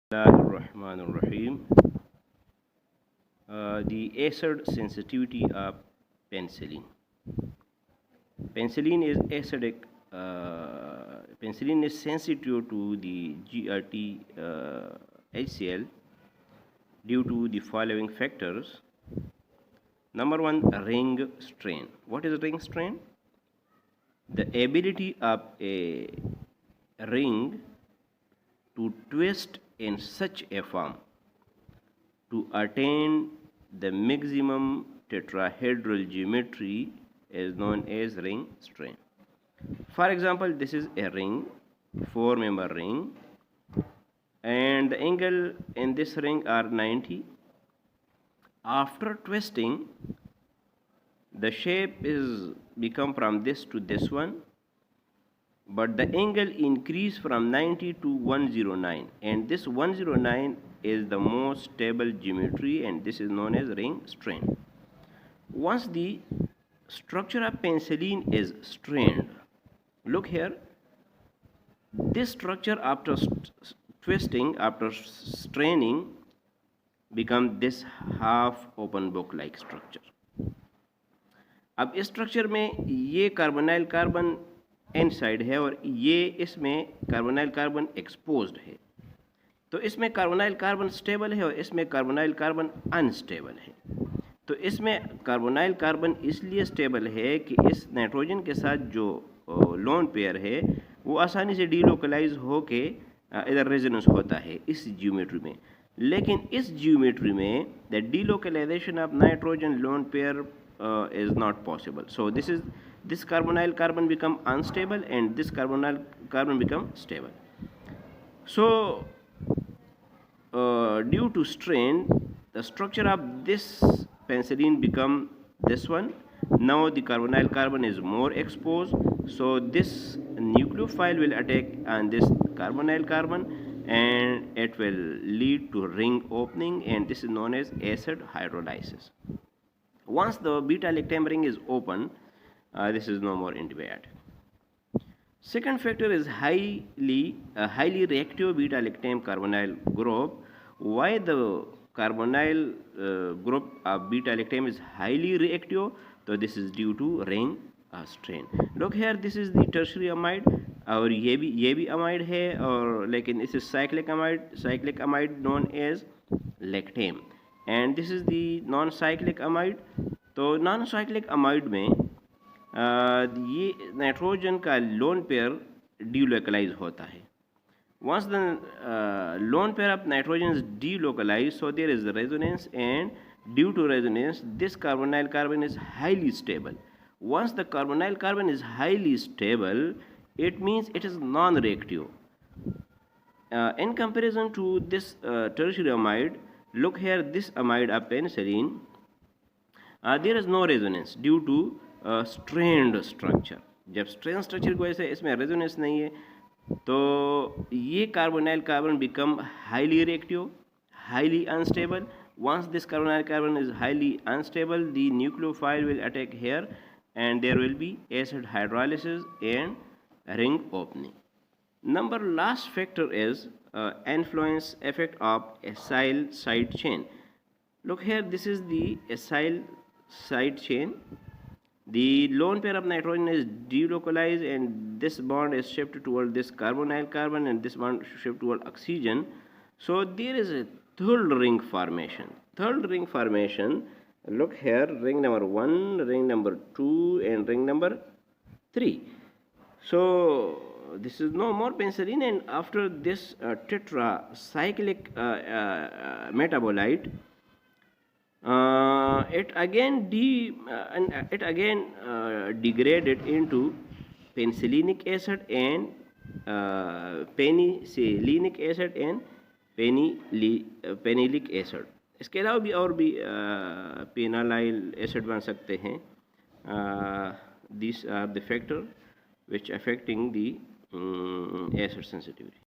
Bismillahirrahmanirrahim. The acid sensitivity of penicillin. Penicillin is acidic. Penicillin is sensitive to the GRT HCl due to the following factors. Number one, ring strain. What is ring strain? The ability of a ring to twist in such a form to attain the maximum tetrahedral geometry is known as ring strain. For example, this is a ring, 4-member ring, and the angle in this ring are 90. After twisting, the shape is become from this to this one, but the angle increase from 90 to 109, and this 109 is the most stable geometry, and this is known as ring strain. Once the structure of penicillin is strained, look here, this structure after twisting, after straining, become this half open book like structure. अब इस structure में ये carbonyl carbon inside है और ये इसमें carbonyl carbon exposed है, तो इसमें कार्बोनाइल कार्बन स्टेबल है और इसमें कार्बोनाइल कार्बन अनस्टेबल है। तो इसमें कार्बोनाइल कार्बन इसलिए स्टेबल है कि इस नाइट्रोजन के साथ जो लोन पेयर है वो आसानी से डीलोकलाइज होके इधर रेजोनेंस होता है इस जियोमेट्री में, लेकिन इस जियोमेट्री में the delocalization of nitrogen lone pair is not possible. So this carbonyl carbon become unstable and this carbonyl carbon become stable. So due to strain, the structure of this penicillin become this one. Now the carbonyl carbon is more exposed, so this nucleophile will attack on this carbonyl carbon and it will lead to ring opening, and this is known as acid hydrolysis. Once the beta-lactam ring is open, this is no more antibiotic. Second factor is highly reactive beta-lactam carbonyl group. Why the carbonyl group of beta-lactam is highly reactive? So this is due to ring strain. Look here, this is the tertiary amide और ये भी amide है, और लेकिन इस cyclic amide known as lactam, and this is the non-cyclic amide. तो non-cyclic amide में ये नाइट्रोजन का लोन पेयर delocalize होता है. Once the lone pair of nitrogen is delocalized, so there is a resonance, and due to resonance this carbonyl carbon is highly stable. Once the carbonyl carbon is highly stable, it means it is non-reactive. In comparison to this tertiary amide, look here, this amide of penicillin, there is no resonance due to strained structure. जब strained structure की वजह से इसमें resonance नहीं है, तो ये carbonyl carbon become highly reactive, highly unstable. Once this carbonyl carbon is highly unstable, the nucleophile will attack here, and there will be acid hydrolysis and ring opening. Number last factor is influence effect of acyl side chain. Look here, this is the acyl side chain. The lone pair of nitrogen is delocalized, and this bond is shifted toward this carbonyl carbon, and this bond shift toward oxygen. So there is a third ring formation. Third ring formation, look here, ring number 1, ring number 2, and ring number 3. So this is no more penicillin, and after this tetracyclic metabolite, it again degraded into penicillinic acid and penicillinic acid and penylic acid. इसके अलावा भी और भी पेनालाइल acid बन सकते हैं. These are the factor which affecting the acid sensitivity.